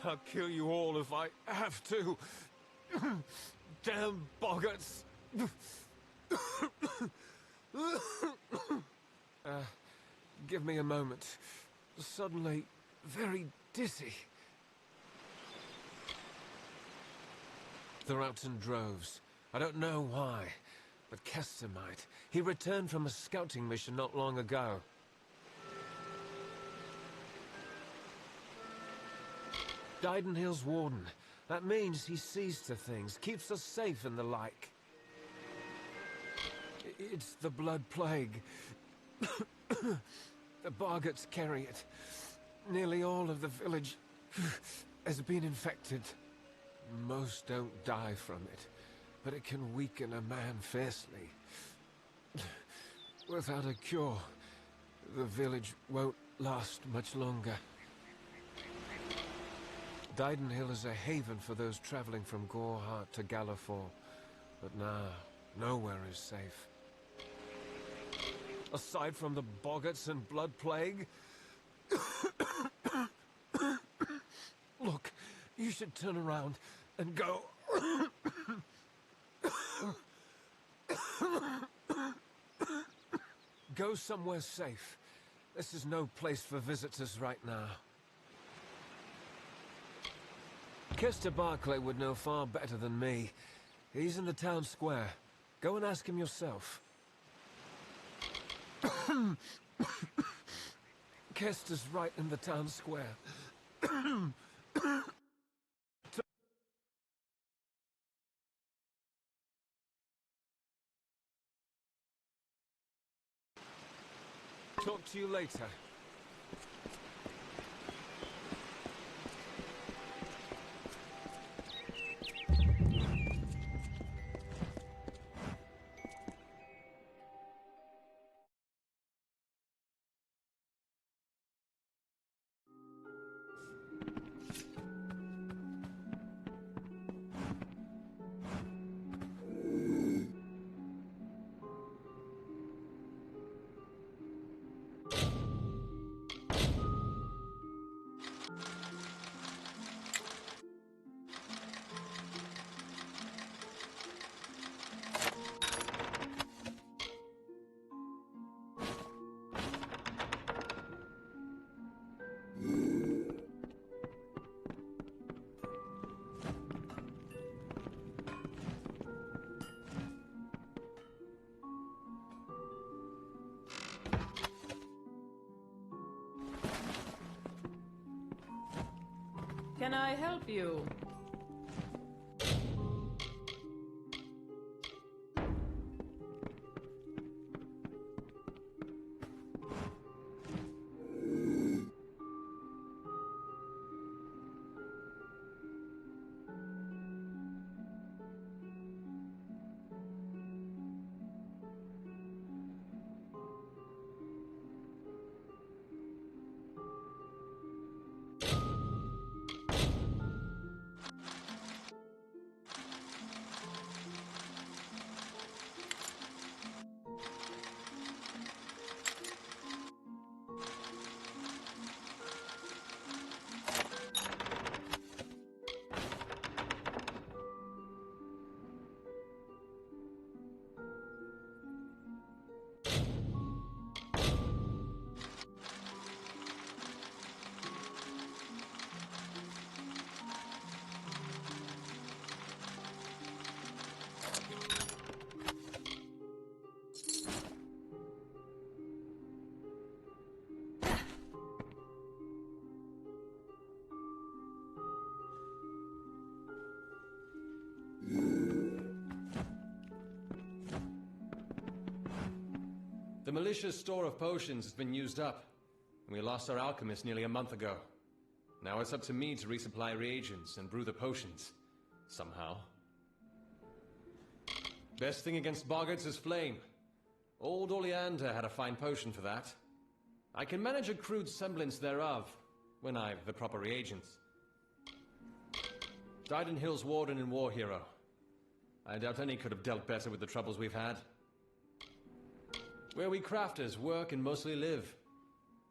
I'll kill you all if I have to. Damn boggarts. Give me a moment. Suddenly, very dizzy. They're out in droves. I don't know why, but Kester might. He returned from a scouting mission not long ago. Didenhill's warden. That means he sees to things, keeps us safe and the like. It's the blood plague. The boggarts carry it. Nearly all of the village has been infected. Most don't die from it, but it can weaken a man fiercely. Without a cure, the village won't last much longer. Didenhill is a haven for those traveling from Gorhart to Galliford, but now, nowhere is safe. Aside from the boggarts and blood plague? Look, you should turn around and go. Go somewhere safe. This is no place for visitors right now. Kester Barclay would know far better than me. He's in the town square. Go and ask him yourself. Kester's right in the town square. Talk to you later. Can I help you? The militia's store of potions has been used up, and we lost our alchemist nearly a month ago. Now it's up to me to resupply reagents and brew the potions. Somehow. Best thing against boggarts is flame. Old Oleander had a fine potion for that. I can manage a crude semblance thereof, when I've the proper reagents. Dyden Hill's warden and war hero. I doubt any could have dealt better with the troubles we've had. Where we crafters work and mostly live.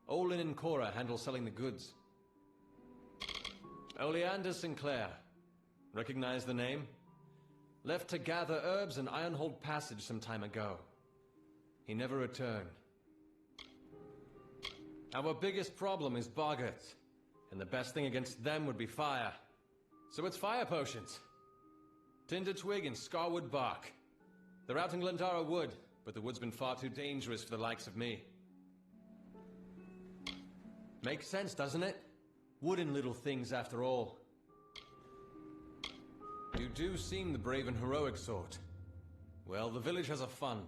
Olin and Cora handle selling the goods. Oleander Sinclair. Recognize the name? Left to gather herbs in Ironhold Passage some time ago. He never returned. Our biggest problem is boggarts, and the best thing against them would be fire. So it's fire potions. Tinder Twig and Scarwood Bark. They're out in Glendara Wood, but the wood's been far too dangerous for the likes of me. Makes sense, doesn't it? Wooden little things after all. You do seem the brave and heroic sort. Well, the village has a fund.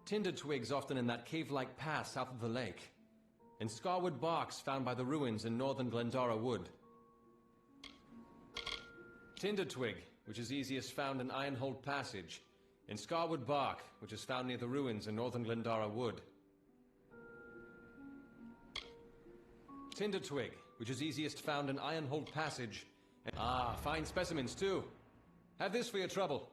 Tinder Twig's often in that cave-like pass south of the lake. And Scarwood Bark's found by the ruins in northern Glendara Wood. Tinder Twig, which is easiest found in Ironhold Passage, and Scarwood Bark, which is found near the ruins in northern Glendara Wood. Tinder Twig, which is easiest found in Ironhold Passage, and fine specimens too. Have this for your trouble.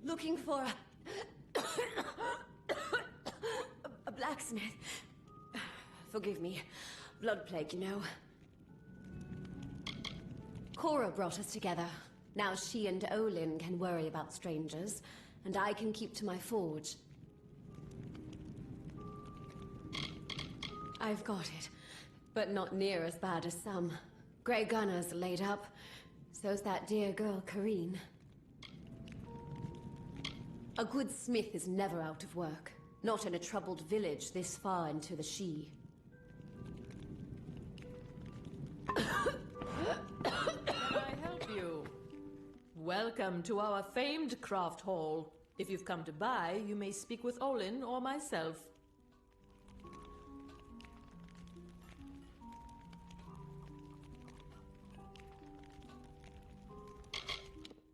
Looking for a blacksmith. Forgive me. Blood plague, you know. Cora brought us together. Now she and Olin can worry about strangers, and I can keep to my forge. I've got it, but not near as bad as some. Grey Gunner's laid up. So's that dear girl, Kareen. A good smith is never out of work. Not in a troubled village this far into the She. Can I help you? Welcome to our famed craft hall. If you've come to buy, you may speak with Olin or myself.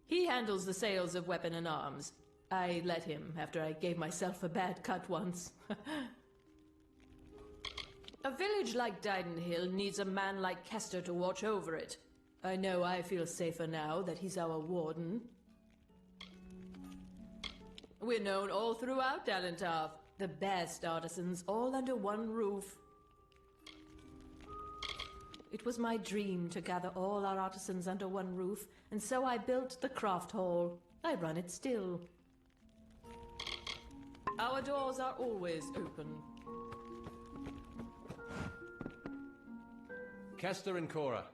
He handles the sales of weapon and arms. I let him after I gave myself a bad cut once. A village like Didenhill needs a man like Kester to watch over it. I know I feel safer now that he's our warden. We're known all throughout Dalentarth. The best artisans all under one roof. It was my dream to gather all our artisans under one roof, and so I built the craft hall. I run it still. Our doors are always open. Kester and Cora.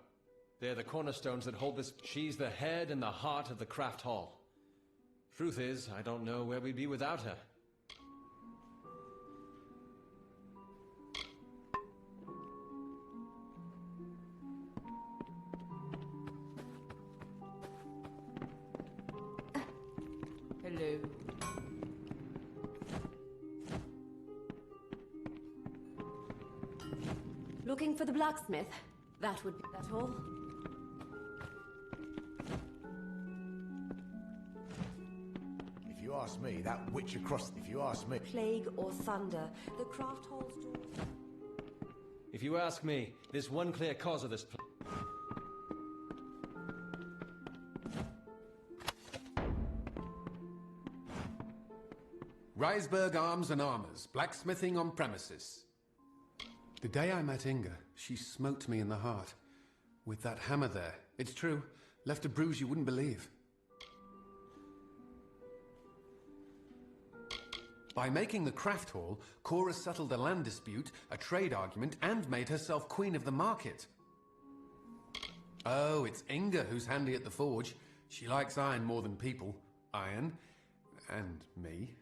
They're the cornerstones that hold this. She's the head and the heart of the craft hall. Truth is, I don't know where we'd be without her. Hello. Looking for the blacksmith? That would be that all. If you ask me, that witch across... If you ask me... Plague or thunder, the craft hall's doors... If you ask me, there's one clear cause of this plague. Reisberg Arms and Armours, blacksmithing on premises. The day I met Inga, she smote me in the heart. With that hammer there. It's true. Left a bruise you wouldn't believe. By making the craft hall, Cora settled a land dispute, a trade argument, and made herself queen of the market. Oh, it's Inga who's handy at the forge. She likes iron more than people. Iron. And me.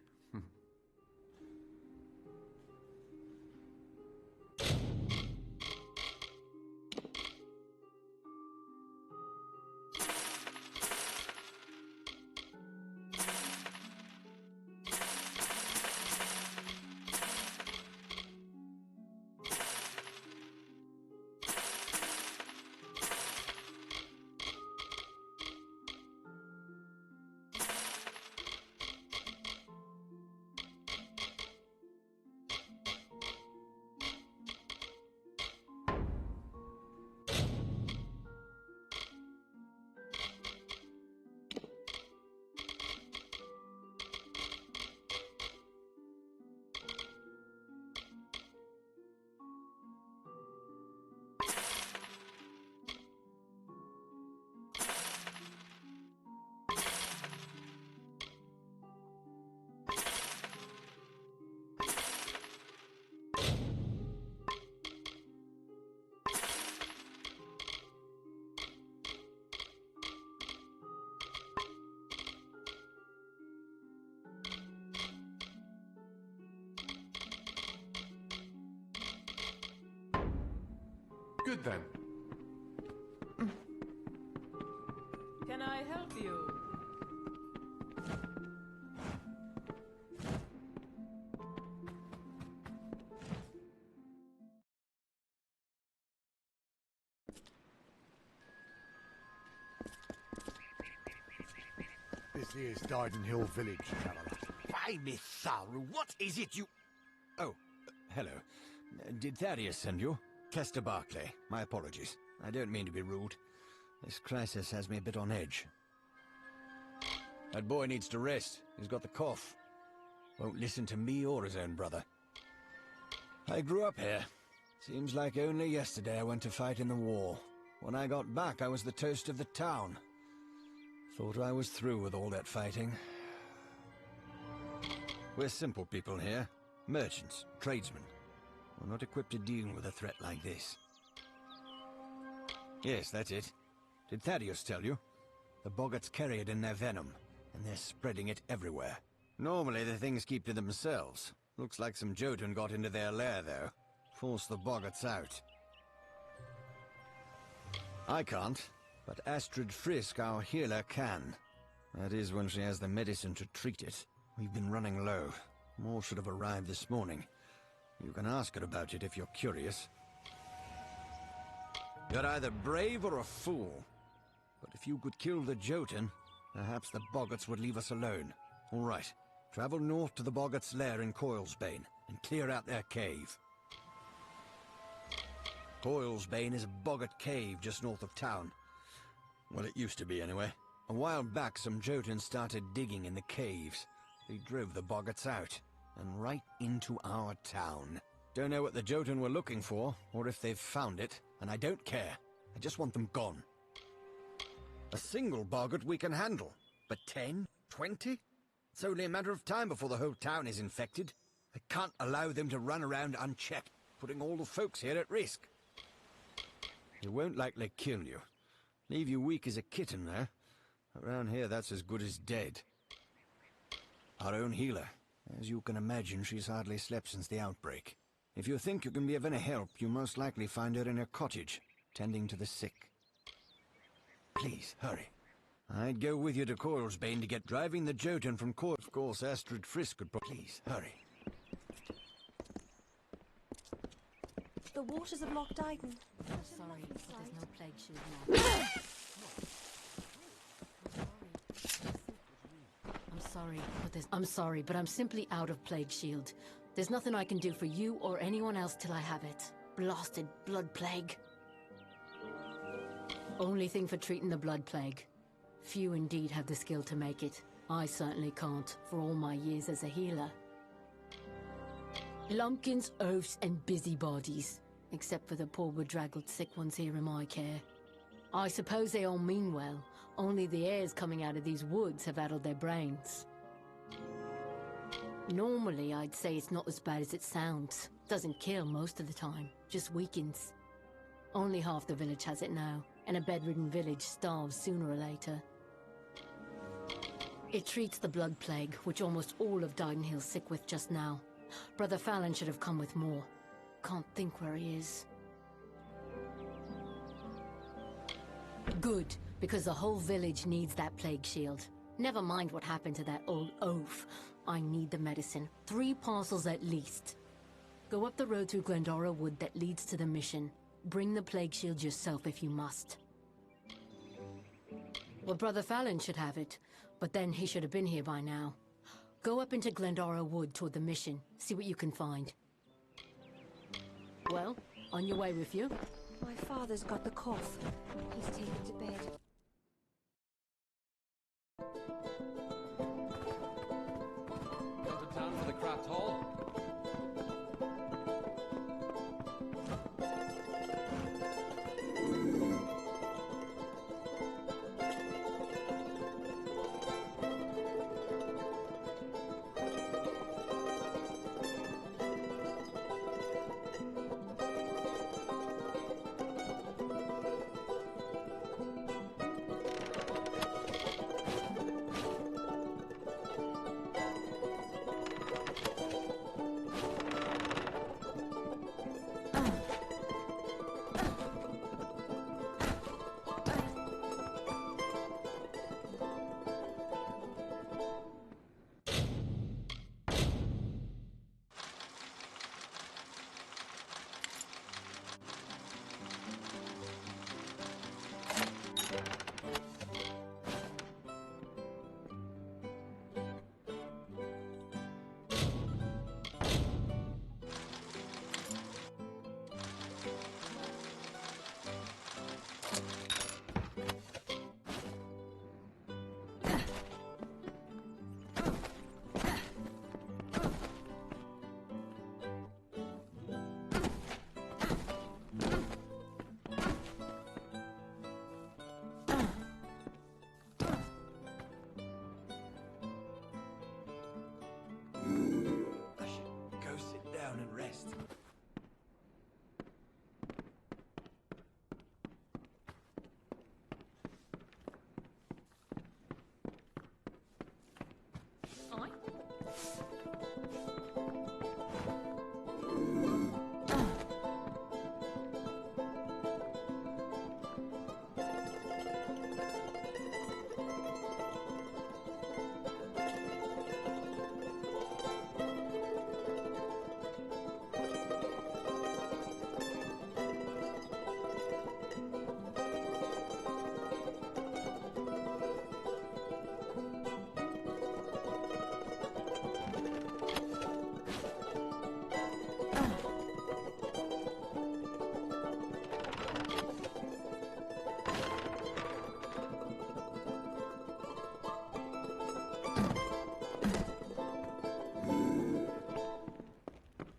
Good then. Can I help you? This here's Didenhill village, traveller. Why, Miss Saru, what is it you... Oh, hello. Did Thaddeus send you? Kester Barclay. My apologies. I don't mean to be rude. This crisis has me a bit on edge. That boy needs to rest. He's got the cough. Won't listen to me or his own brother. I grew up here. Seems like only yesterday I went to fight in the war. When I got back, I was the toast of the town. Thought I was through with all that fighting. We're simple people here. Merchants, tradesmen. We're not equipped to deal with a threat like this. Yes, that's it. Did Thaddeus tell you? The boggarts carry it in their venom, and they're spreading it everywhere. Normally the things keep to themselves. Looks like some Jotun got into their lair, though. Forced the boggarts out. I can't, but Astrid Frisk, our healer, can. That is when she has the medicine to treat it. We've been running low. More should have arrived this morning. You can ask her about it if you're curious. You're either brave or a fool. But if you could kill the Jotun, perhaps the boggarts would leave us alone. All right. Travel north to the boggarts' lair in Coilsbane and clear out their cave. Coilsbane is a boggart cave just north of town. Well, it used to be anyway. A while back, some Jotuns started digging in the caves. They drove the boggarts out, and right into our town. Don't know what the Jotun were looking for, or if they've found it, and I don't care. I just want them gone. A single boggart we can handle, but 10, 20? It's only a matter of time before the whole town is infected. I can't allow them to run around unchecked, putting all the folks here at risk. They won't likely kill you. Leave you weak as a kitten, though. Around here, that's as good as dead. Our own healer. As you can imagine, she's hardly slept since the outbreak. If you think you can be of any help, you most likely find her in her cottage, tending to the sick. Please, hurry. I'd go with you to Coilsbane to get driving the Jotun from Coil. Of course, Astrid Frisk could Please, hurry. The waters have locked Dyden. I'm sorry, but there's no plague shield now. I'm sorry, but I'm simply out of plague shield. There's nothing I can do for you or anyone else till I have it. Blasted blood plague. Only thing for treating the blood plague. Few indeed have the skill to make it. I certainly can't, for all my years as a healer. Lumpkins, oafs, and busybodies. Except for the poor bedraggled sick ones here in my care. I suppose they all mean well. Only the airs coming out of these woods have addled their brains. Normally, I'd say it's not as bad as it sounds. Doesn't kill most of the time, just weakens. Only half the village has it now, and a bedridden village starves sooner or later. It treats the blood plague, which almost all of Dydenhill's sick with just now. Brother Fallon should have come with more. Can't think where he is. Good, because the whole village needs that plague shield. Never mind what happened to that old oaf. I need the medicine. 3 parcels at least. Go up the road through Glendora Wood that leads to the mission. Bring the plague shield yourself if you must. Well, Brother Fallon should have it, but then he should have been here by now. Go up into Glendora Wood toward the mission. See what you can find. Well, on your way with you? My father's got the cough. He's taken to bed. Going to town for the craft hall?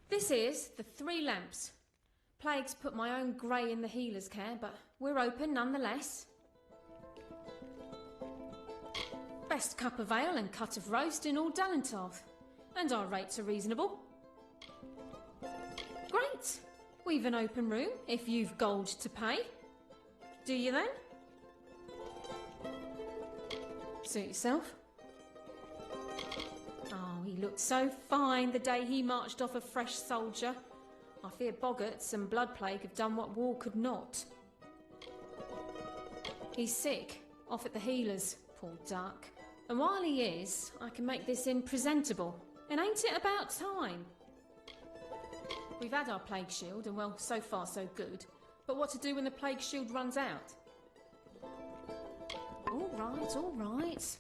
This is the 3 lamps. Plague's put my own grey in the healer's care, but we're open nonetheless. Best cup of ale and cut of roast in all Dallentarth. And our rates are reasonable. Great! We've an open room, if you've gold to pay. Do you then? Suit yourself. Oh, he looked so fine the day he marched off a fresh soldier. I fear boggarts and blood plague have done what war could not. He's sick, off at the healers, poor duck. And while he is, I can make this inn presentable. And ain't it about time? We've had our plague shield, and well, so far so good. But what to do when the plague shield runs out? All right, all right.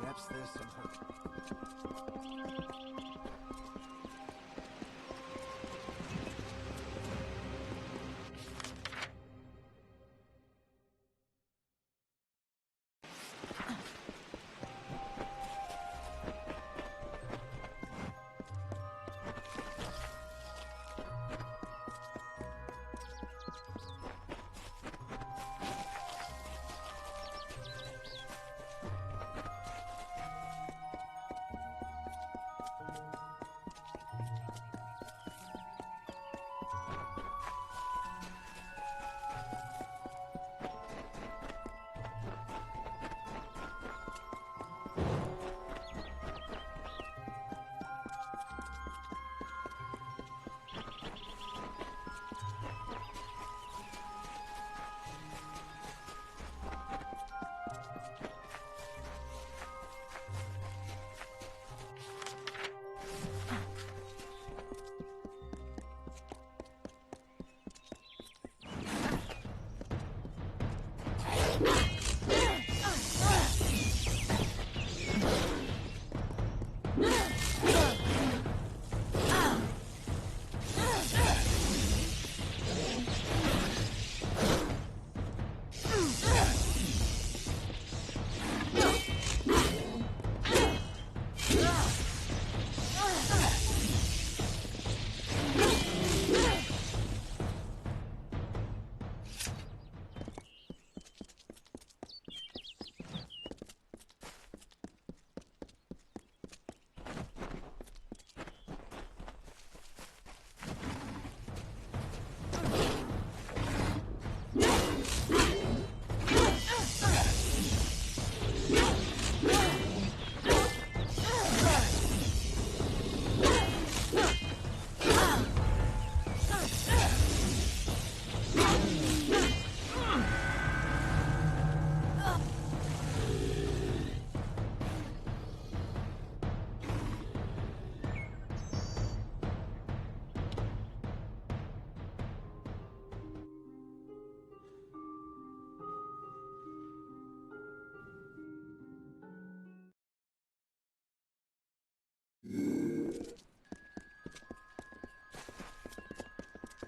Perhaps there's some hope.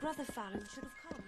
brother Farron should have come.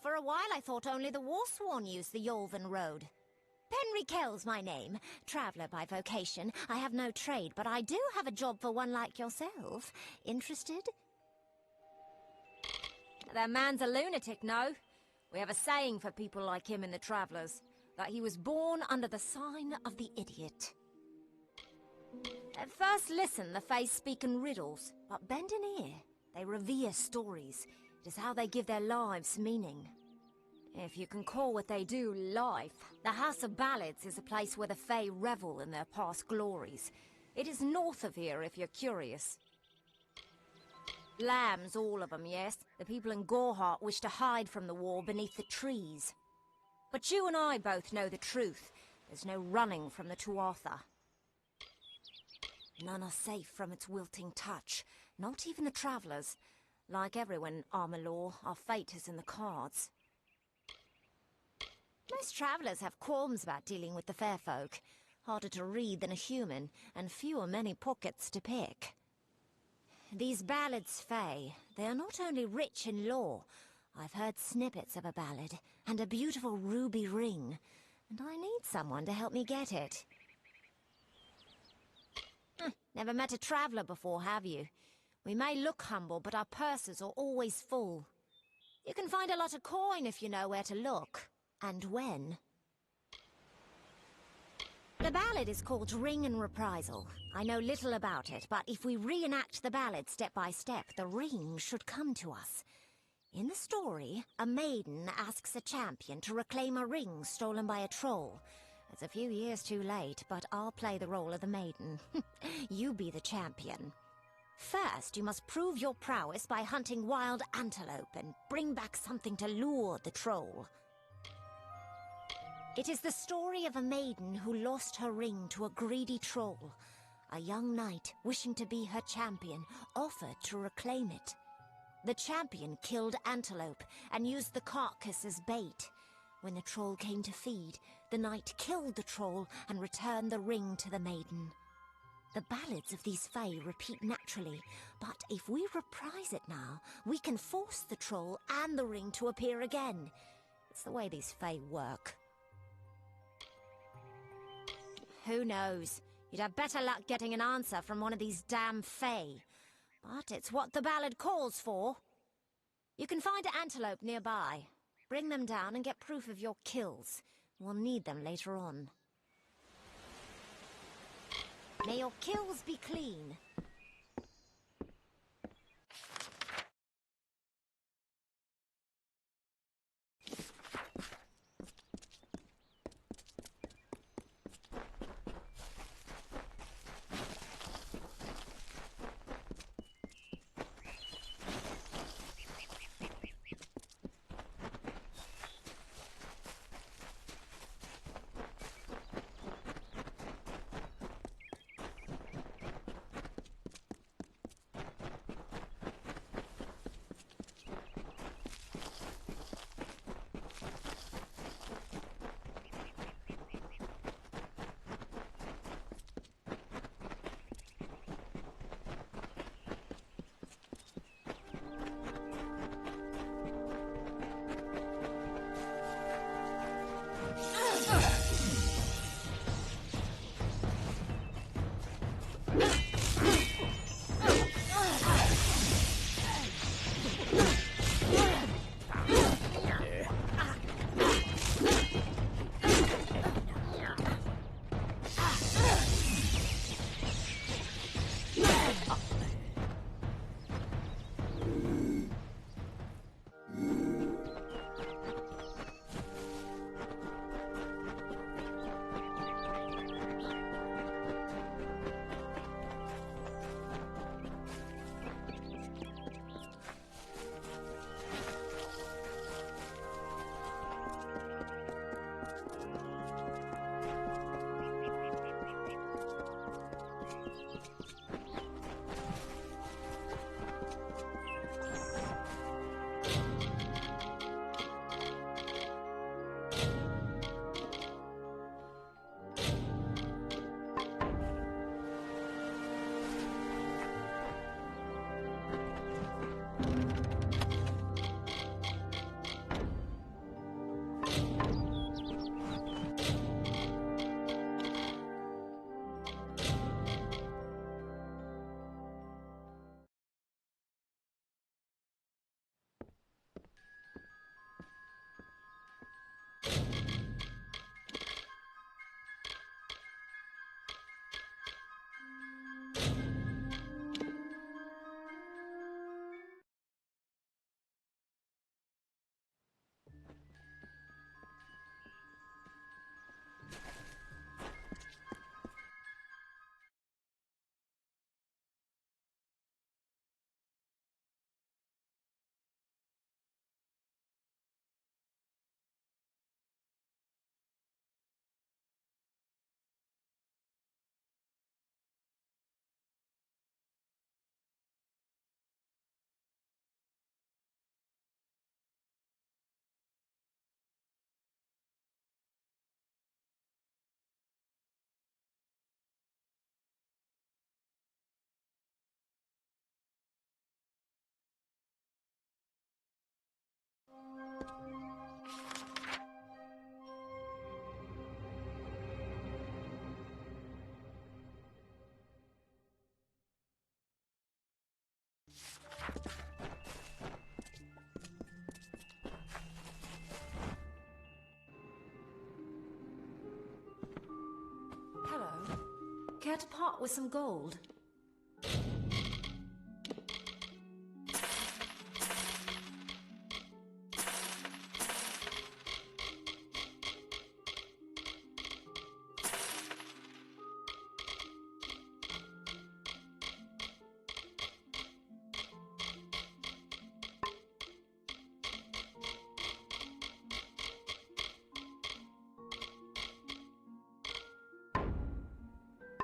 For a while I thought only the Warsworn used the Yolven Road. Henry Kell's my name. Traveller by vocation. I have no trade, but I do have a job for one like yourself. Interested? That man's a lunatic, no? We have a saying for people like him in the Travellers, that he was born under the sign of the idiot. At first listen, the Fae speak in riddles, but bend an ear. They revere stories. It is how they give their lives meaning. If you can call what they do life, the House of Ballads is a place where the Fae revel in their past glories. It is north of here, if you're curious. Lambs, all of them, yes. The people in Gorhart wish to hide from the war beneath the trees. But you and I both know the truth. There's no running from the Tuatha. None are safe from its wilting touch, not even the Travellers. Like everyone in Amalur, our fate is in the cards. Most Travellers have qualms about dealing with the fair folk. Harder to read than a human, and fewer many pockets to pick. These ballads, Fae, they are not only rich in lore. I've heard snippets of a ballad, and a beautiful ruby ring, and I need someone to help me get it. Never met a traveller before, have you? We may look humble, but our purses are always full. You can find a lot of coin if you know where to look, and when. The ballad is called Ring and Reprisal. I know little about it, but if we reenact the ballad step by step, the ring should come to us. In the story, a maiden asks a champion to reclaim a ring stolen by a troll. It's a few years too late, but I'll play the role of the maiden. You be the champion. First, you must prove your prowess by hunting wild antelope and bring back something to lure the troll. It is the story of a maiden who lost her ring to a greedy troll. A young knight, wishing to be her champion, offered to reclaim it. The champion killed antelope and used the carcass as bait. When the troll came to feed, the knight killed the troll and returned the ring to the maiden. The ballads of these Fae repeat naturally, but if we reprise it now, we can force the troll and the ring to appear again. It's the way these Fae work. Who knows? You'd have better luck getting an answer from one of these damn Fae. But it's what the ballad calls for. You can find antelope nearby. Bring them down and get proof of your kills. We'll need them later on. May your kills be clean. Care to part with some gold?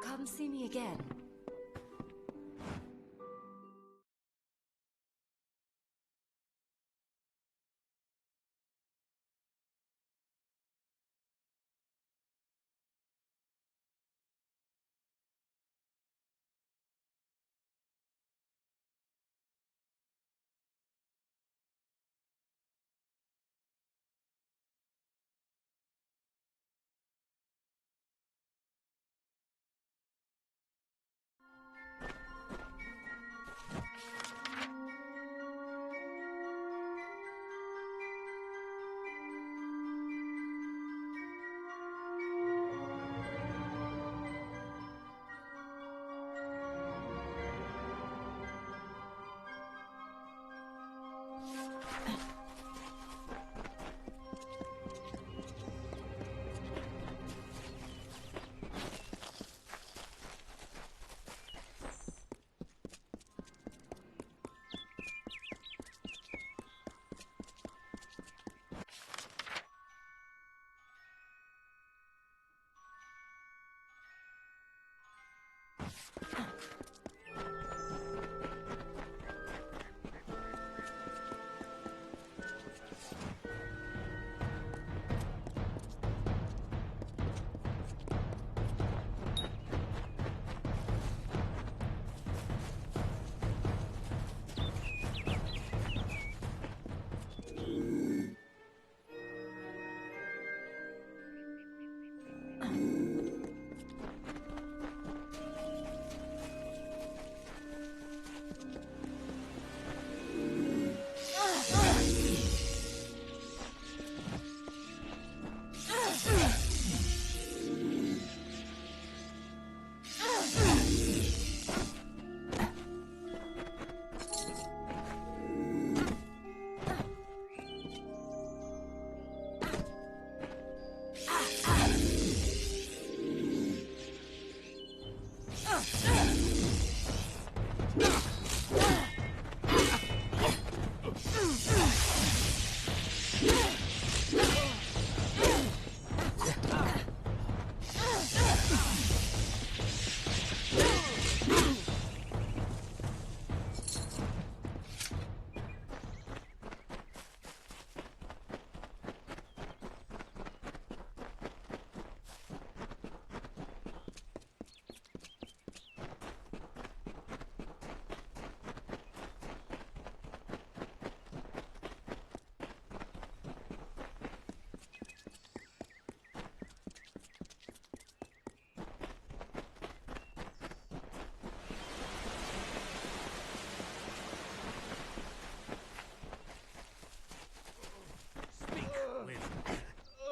Come see me again.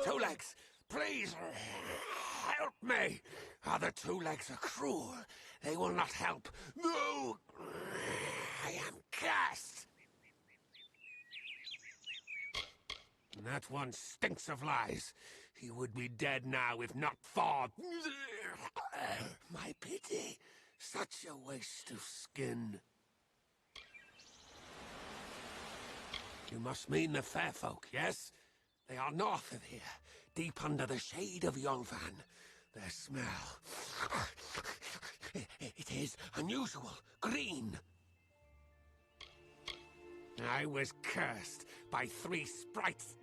Two legs, please help me. Other two legs are cruel. They will not help. No, I am cursed. That one stinks of lies. He would be dead now if not for... My pity. Such a waste of skin. You must mean the fair folk, yes? They are north of here, deep under the shade of Yolvan. Their smell... It is unusual, green. I was cursed by 3 sprites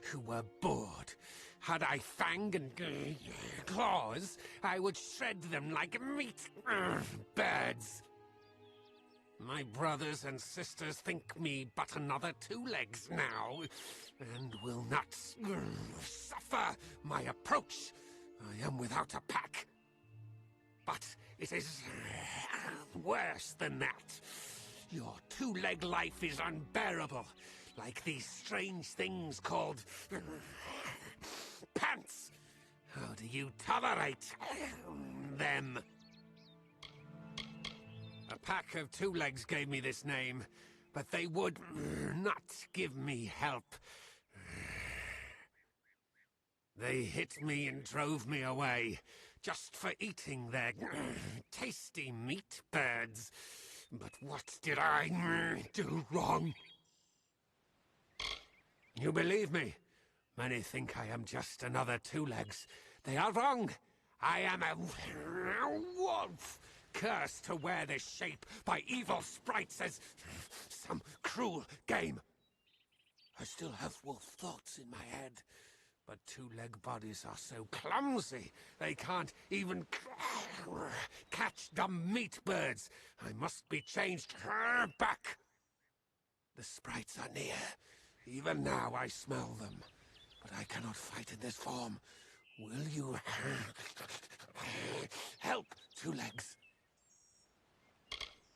who were bored. Had I fang and claws, I would shred them like meat. Birds. My brothers and sisters think me but another 2 legs now, and will not suffer my approach. I am without a pack. But it is worse than that. Your 2-leg life is unbearable, like these strange things called pants. How do you tolerate them? pack of two legs gave me this name, but they would not give me help. They hit me and drove me away, just for eating their tasty meat birds. But what did I do wrong? You believe me? Many think I am just another two legs. They are wrong. I am a wolf, cursed to wear this shape by evil sprites as some cruel game. I still have wolf thoughts in my head, but two-leg bodies are so clumsy they can't even catch dumb meat birds. I must be changed back. The sprites are near. Even now I smell them, but I cannot fight in this form. Will you help, Two Legs?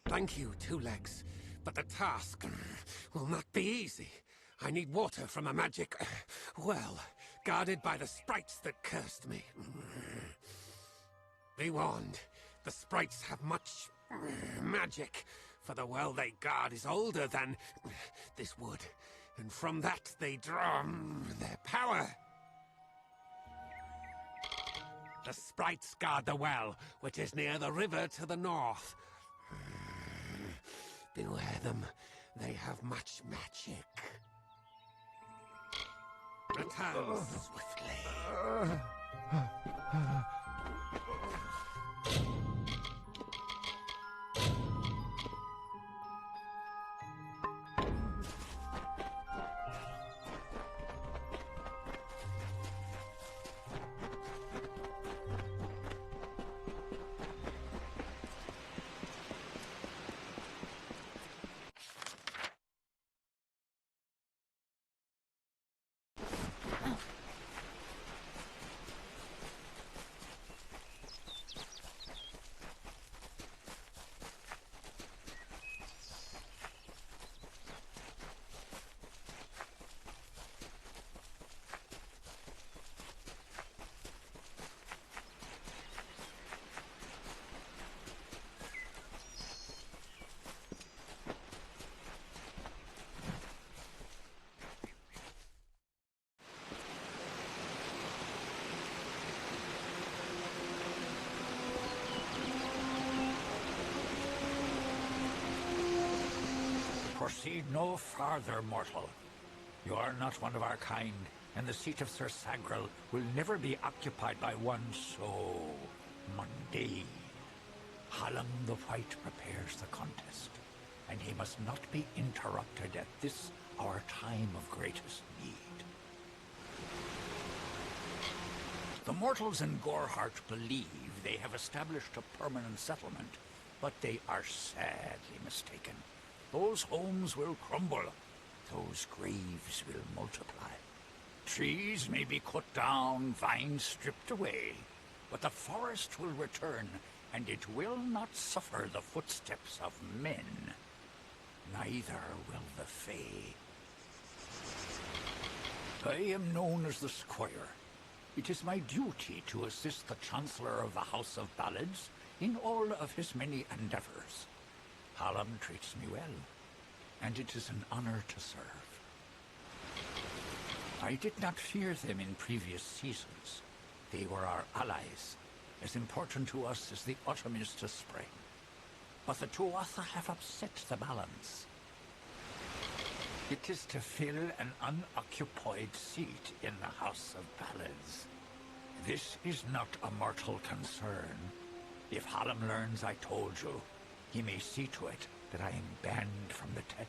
Thank you, Two Legs, but the task will not be easy. I need water from a magic well, guarded by the sprites that cursed me. Be warned, the sprites have much magic, for the well they guard is older than this wood, and from that they draw their power. The sprites guard the well, which is near the river to the north. Beware them, they have much magic. Return swiftly. Proceed no farther, mortal. You are not one of our kind, and the seat of Sir Sagrel will never be occupied by one so mundane. Hallam the White prepares the contest, and he must not be interrupted at this our time of greatest need. The mortals in Gorehart believe they have established a permanent settlement, but they are sadly mistaken. Those homes will crumble. Those graves will multiply. Trees may be cut down, vines stripped away, but the forest will return, and it will not suffer the footsteps of men. Neither will the Fae. I am known as the Squire. It is my duty to assist the Chancellor of the House of Ballads in all of his many endeavors. Hallam treats me well, and it is an honor to serve. I did not fear them in previous seasons. They were our allies, as important to us as the autumn is to spring. But the Tuatha have upset the balance. It is to fill an unoccupied seat in the House of Ballads. This is not a mortal concern. If Hallam learns I told you, he may see to it that I am banned from the telling.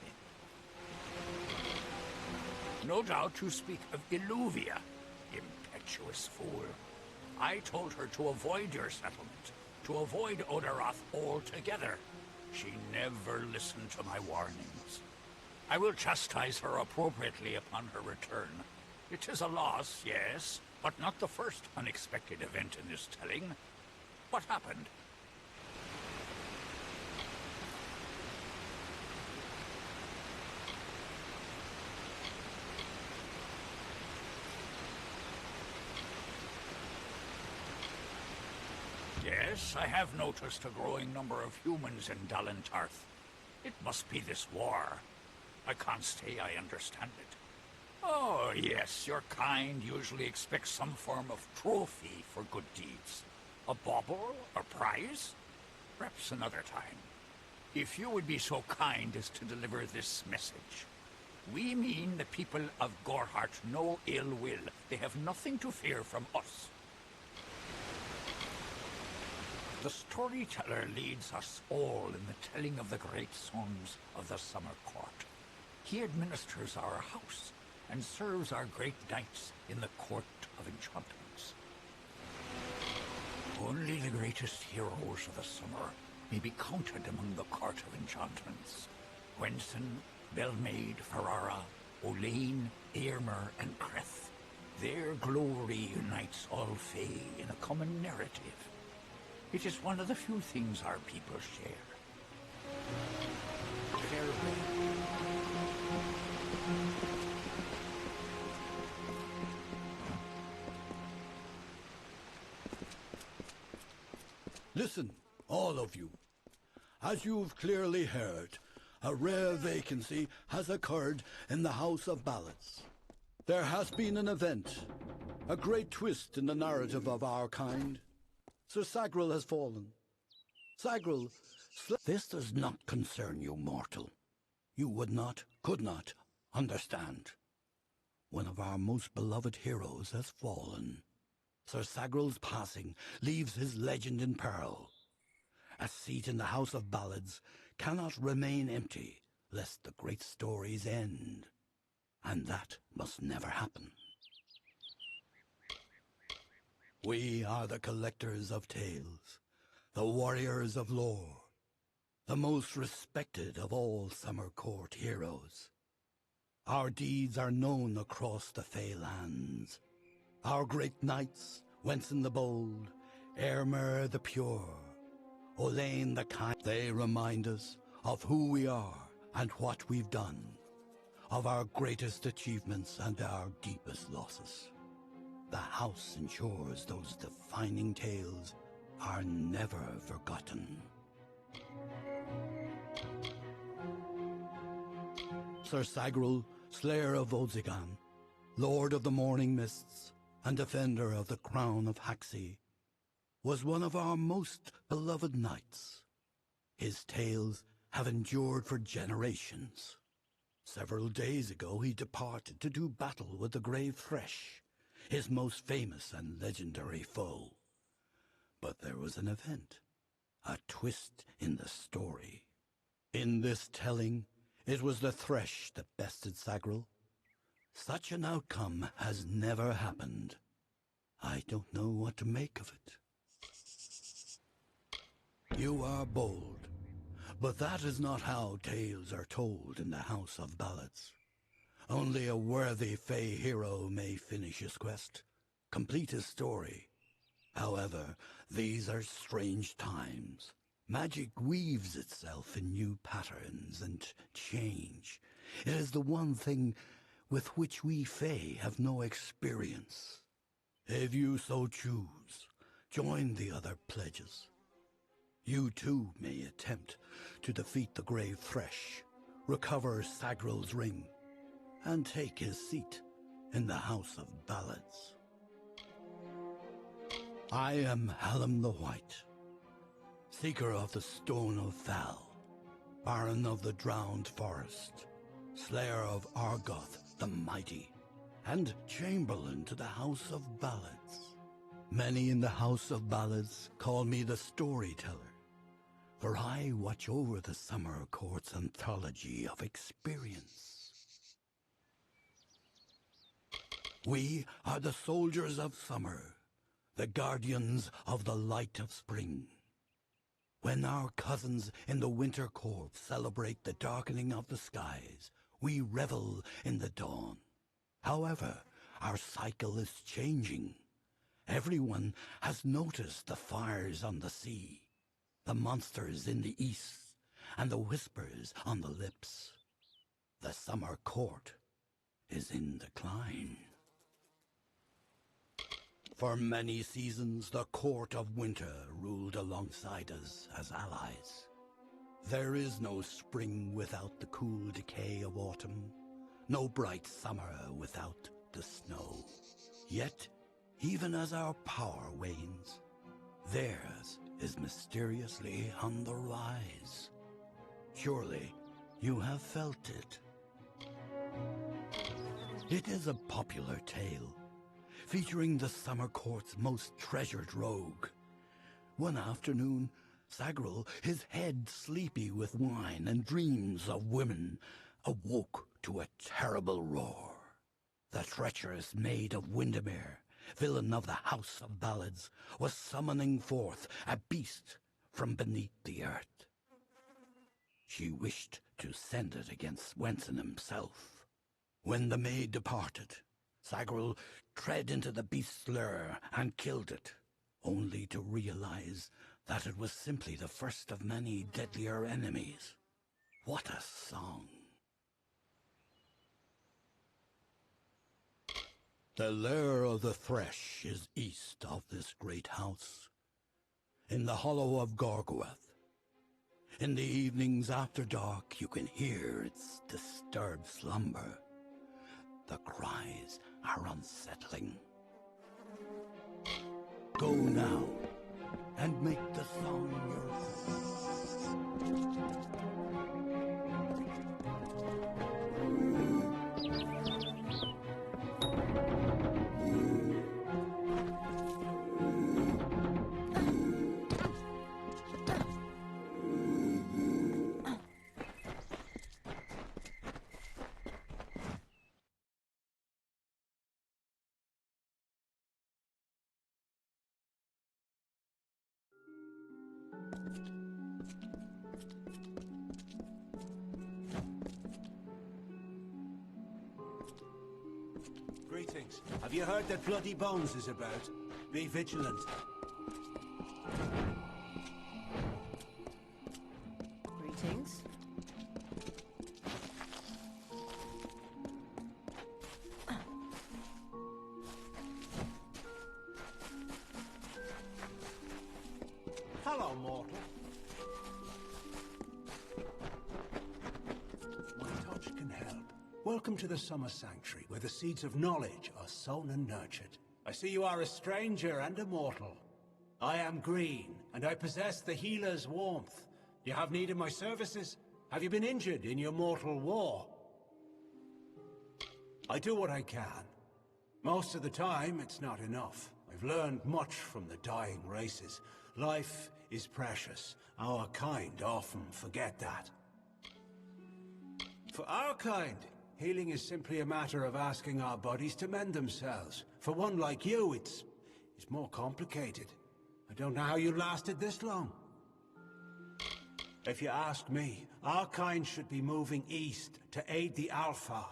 No doubt you speak of Illuvia, impetuous fool. I told her to avoid your settlement, to avoid Odorath altogether. She never listened to my warnings. I will chastise her appropriately upon her return. It is a loss, yes, but not the first unexpected event in this telling. What happened? Yes, Yes, I have noticed a growing number of humans in Dalentarth. It must be this war. I can't say I understand it. Oh, yes, your kind usually expects some form of trophy for good deeds. A bauble? A prize? Perhaps another time. If you would be so kind as to deliver this message. We mean the people of Gorhart no ill will. They have nothing to fear from us. The storyteller leads us all in the telling of the great songs of the Summer Court. He administers our house and serves our great knights in the Court of Enchantments. Only the greatest heroes of the summer may be counted among the Court of Enchantments. Gwenson, Belmaid, Ferrara, Olaine, Eärmer, and Creth. Their glory unites all Fae in a common narrative. It is one of the few things our people share. Farewell. Listen, all of you. As you've clearly heard, a rare vacancy has occurred in the House of Ballads. There has been an event, a great twist in the narrative of our kind. Sir Sagril has fallen. Sagril, this does not concern you, mortal. You would not, could not, understand. One of our most beloved heroes has fallen. Sir Sagril's passing leaves his legend in peril. A seat in the House of Ballads cannot remain empty, lest the great stories end. And that must never happen. We are the collectors of tales, the warriors of lore, the most respected of all Summer Court heroes. Our deeds are known across the Fey lands. Our great knights, Wenson the Bold, Eärmer the Pure, Olaine the Kind, they remind us of who we are and what we've done, of our greatest achievements and our deepest losses. The house ensures those defining tales are never forgotten. Sir Sagril, Slayer of Volzigan, Lord of the Morning Mists, and defender of the crown of Haxi, was one of our most beloved knights. His tales have endured for generations. Several days ago he departed to do battle with the Grave Thresh, his most famous and legendary foe. But there was an event, a twist in the story. In this telling, it was the Thresh that bested Sagril. Such an outcome has never happened. I don't know what to make of it. You are bold, but that is not how tales are told in the House of Ballads. Only a worthy Fey hero may finish his quest, complete his story. However, these are strange times. Magic weaves itself in new patterns and change. It is the one thing with which we Fey have no experience. If you so choose, join the other pledges. You too may attempt to defeat the Grave Thresh, recover Sagril's ring, and take his seat in the House of Ballads. I am Hallam the White, Seeker of the Stone of Val, Baron of the Drowned Forest, Slayer of Argoth the Mighty, and Chamberlain to the House of Ballads. Many in the House of Ballads call me the Storyteller, for I watch over the Summer Court's anthology of experience. We are the soldiers of summer, the guardians of the light of spring. When our cousins in the Winter Court celebrate the darkening of the skies, we revel in the dawn. However, our cycle is changing. Everyone has noticed the fires on the sea, the monsters in the east, and the whispers on the lips. The Summer Court is in decline. For many seasons, the Court of Winter ruled alongside us as allies. There is no spring without the cool decay of autumn, no bright summer without the snow. Yet, even as our power wanes, theirs is mysteriously on the rise. Surely, you have felt it. It is a popular tale, featuring the Summer Court's most treasured rogue. One afternoon, Sagrel, his head sleepy with wine and dreams of women, awoke to a terrible roar. The treacherous Maid of Windermere, villain of the House of Ballads, was summoning forth a beast from beneath the earth. She wished to send it against Swenson himself. When the maid departed, Sagrel tread into the beast's lair and killed it, only to realize that it was simply the first of many deadlier enemies. What a song! The lair of the Thresh is east of this great house, in the hollow of Gorgorth. In the evenings after dark, you can hear its disturbed slumber. The cries are unsettling. Go now, and make the song your own. Greetings. Have you heard that Bloody Bones is about? Be vigilant. Greetings. Hello, mortal. My touch can help. Welcome to the Summer Sanctuary, where the seeds of knowledge are sown and nurtured. I see you are a stranger and a mortal. I am Green, and I possess the healer's warmth. You have need of my services? Have you been injured in your mortal war? I do what I can. Most of the time, it's not enough. I've learned much from the dying races. Life is precious. Our kind often forget that. For our kind, healing is simply a matter of asking our bodies to mend themselves. For one like you, it's more complicated. I don't know how you lasted this long. If you ask me, our kind should be moving east to aid the Alpha.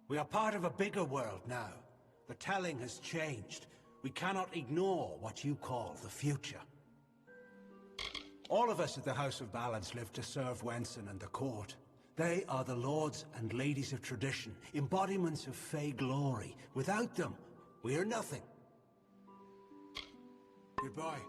We are part of a bigger world now. The telling has changed. We cannot ignore what you call the future. All of us at the House of Ballads live to serve Wenson and the court. They are the lords and ladies of tradition, embodiments of Fey glory. Without them, we are nothing. Goodbye.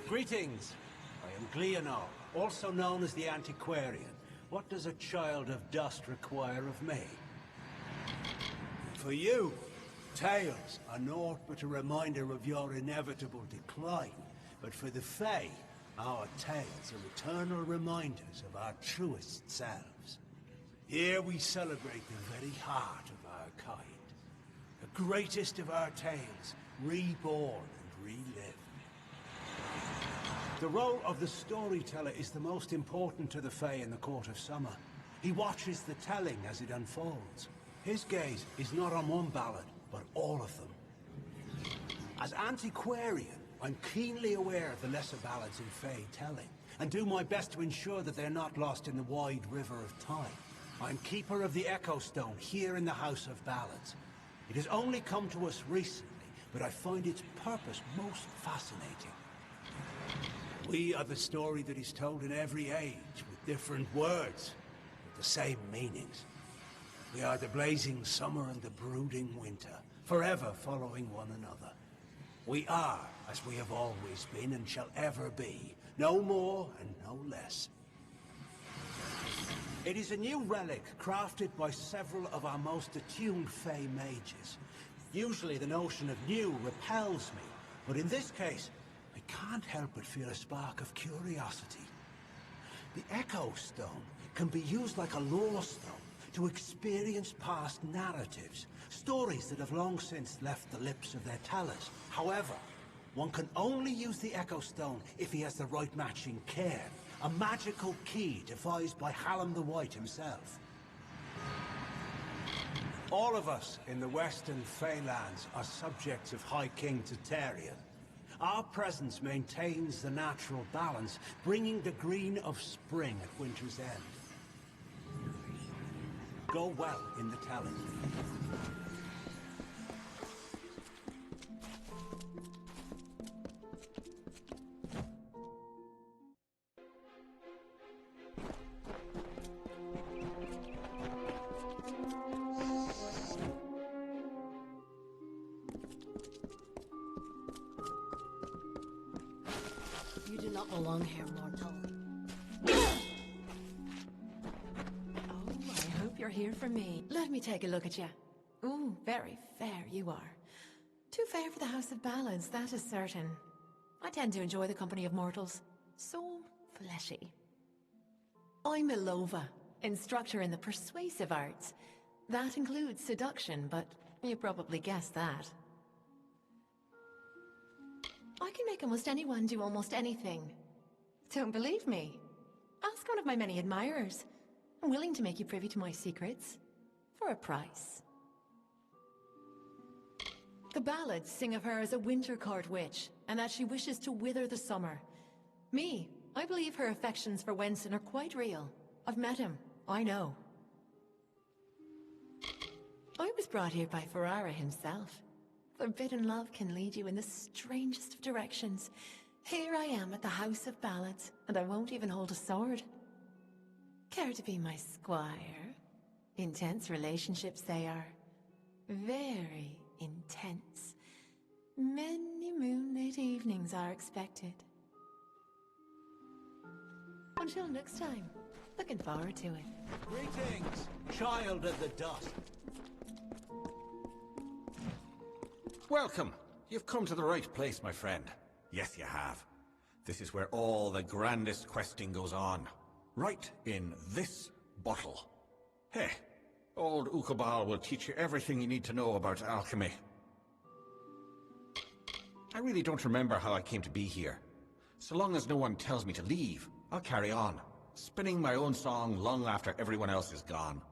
Greetings. I am Gleonol, also known as the Antiquarian. What does a child of dust require of me? For you, tales are naught but a reminder of your inevitable decline. But for the Fae, our tales are eternal reminders of our truest selves. Here we celebrate the very heart of our kind. The greatest of our tales, reborn and relived. The role of the storyteller is the most important to the Fae in the Court of Summer. He watches the telling as it unfolds. His gaze is not on one ballad, but all of them. As Antiquarian, I'm keenly aware of the lesser ballads in Fey telling, and do my best to ensure that they're not lost in the wide river of time. I'm Keeper of the Echo Stone here in the House of Ballads. It has only come to us recently, but I find its purpose most fascinating. We are the story that is told in every age, with different words, with the same meanings. We are the blazing summer and the brooding winter, forever following one another. We are, as we have always been and shall ever be, no more and no less. It is a new relic crafted by several of our most attuned Fey mages. Usually the notion of new repels me, but in this case, I can't help but feel a spark of curiosity. The Echo Stone can be used like a lore stone to experience past narratives, stories that have long since left the lips of their tellers. However, one can only use the Echo Stone if he has the right matching cairn, a magical key devised by Hallam the White himself. All of us in the Western Feylands are subjects of High King Tutarian. Our presence maintains the natural balance, bringing the green of spring at winter's end. Go well in the telling. You do not belong here, mortal. Oh, I hope you're here for me. Let me take a look at you. Ooh, very fair you are. Too fair for the House of Ballads, that is certain. I tend to enjoy the company of mortals. So fleshy. I'm Ilova, instructor in the persuasive arts. That includes seduction, but you probably guessed that. I can make almost anyone do almost anything. Don't believe me? Ask one of my many admirers. I'm willing to make you privy to my secrets. For a price. The ballads sing of her as a winter court witch, and that she wishes to wither the summer. Me, I believe her affections for Wenson are quite real. I've met him, I know. I was brought here by Ferrara himself. Forbidden love can lead you in the strangest of directions. Here I am at the House of Ballads, and I won't even hold a sword. Care to be my squire? Intense relationships they are. Very intense. Many moonlit evenings are expected. Until next time, looking forward to it. Greetings, child of the dust. Welcome. You've come to the right place, my friend. Yes, you have. This is where all the grandest questing goes on. Right in this bottle. Hey, old Ukobal will teach you everything you need to know about alchemy. I really don't remember how I came to be here. So long as no one tells me to leave, I'll carry on, spinning my own song long after everyone else is gone.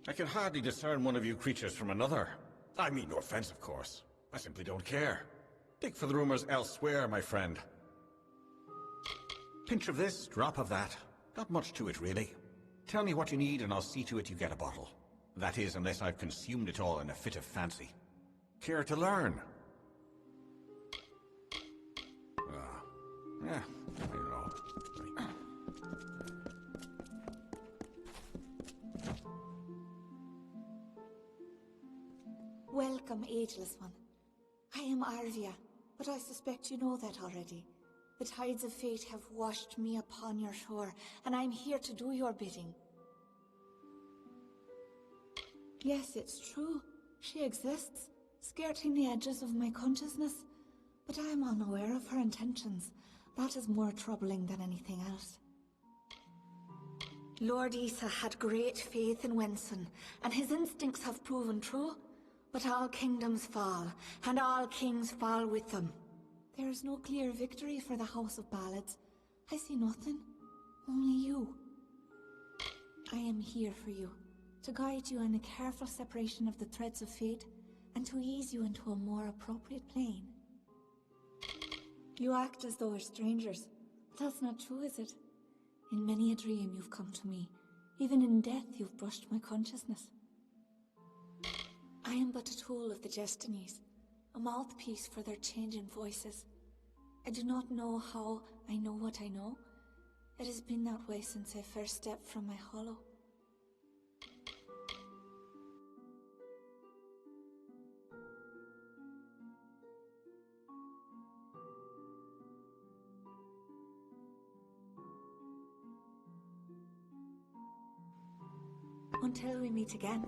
I can hardly discern one of you creatures from another. I mean no offense, of course. I simply don't care. Dig for the rumors elsewhere, my friend. Pinch of this, drop of that. Not much to it, really. Tell me what you need and I'll see to it you get a bottle. That is, unless I've consumed it all in a fit of fancy. Care to learn? Yeah, I don't know. Welcome, Ageless One. I am Arvia, but I suspect you know that already. The tides of fate have washed me upon your shore, and I'm here to do your bidding. Yes, it's true. She exists, skirting the edges of my consciousness, but I am unaware of her intentions. That is more troubling than anything else. Lord Issa had great faith in Wenson, and his instincts have proven true. But all kingdoms fall, and all kings fall with them. There is no clear victory for the House of Ballads. I see nothing. Only you. I am here for you, to guide you in a careful separation of the threads of fate, and to ease you into a more appropriate plane. You act as though we're strangers. That's not true, is it? In many a dream you've come to me. Even in death you've brushed my consciousness. I am but a tool of the Destinies, a mouthpiece for their changing voices. I do not know how I know what I know. It has been that way since I first stepped from my hollow. Until we meet again.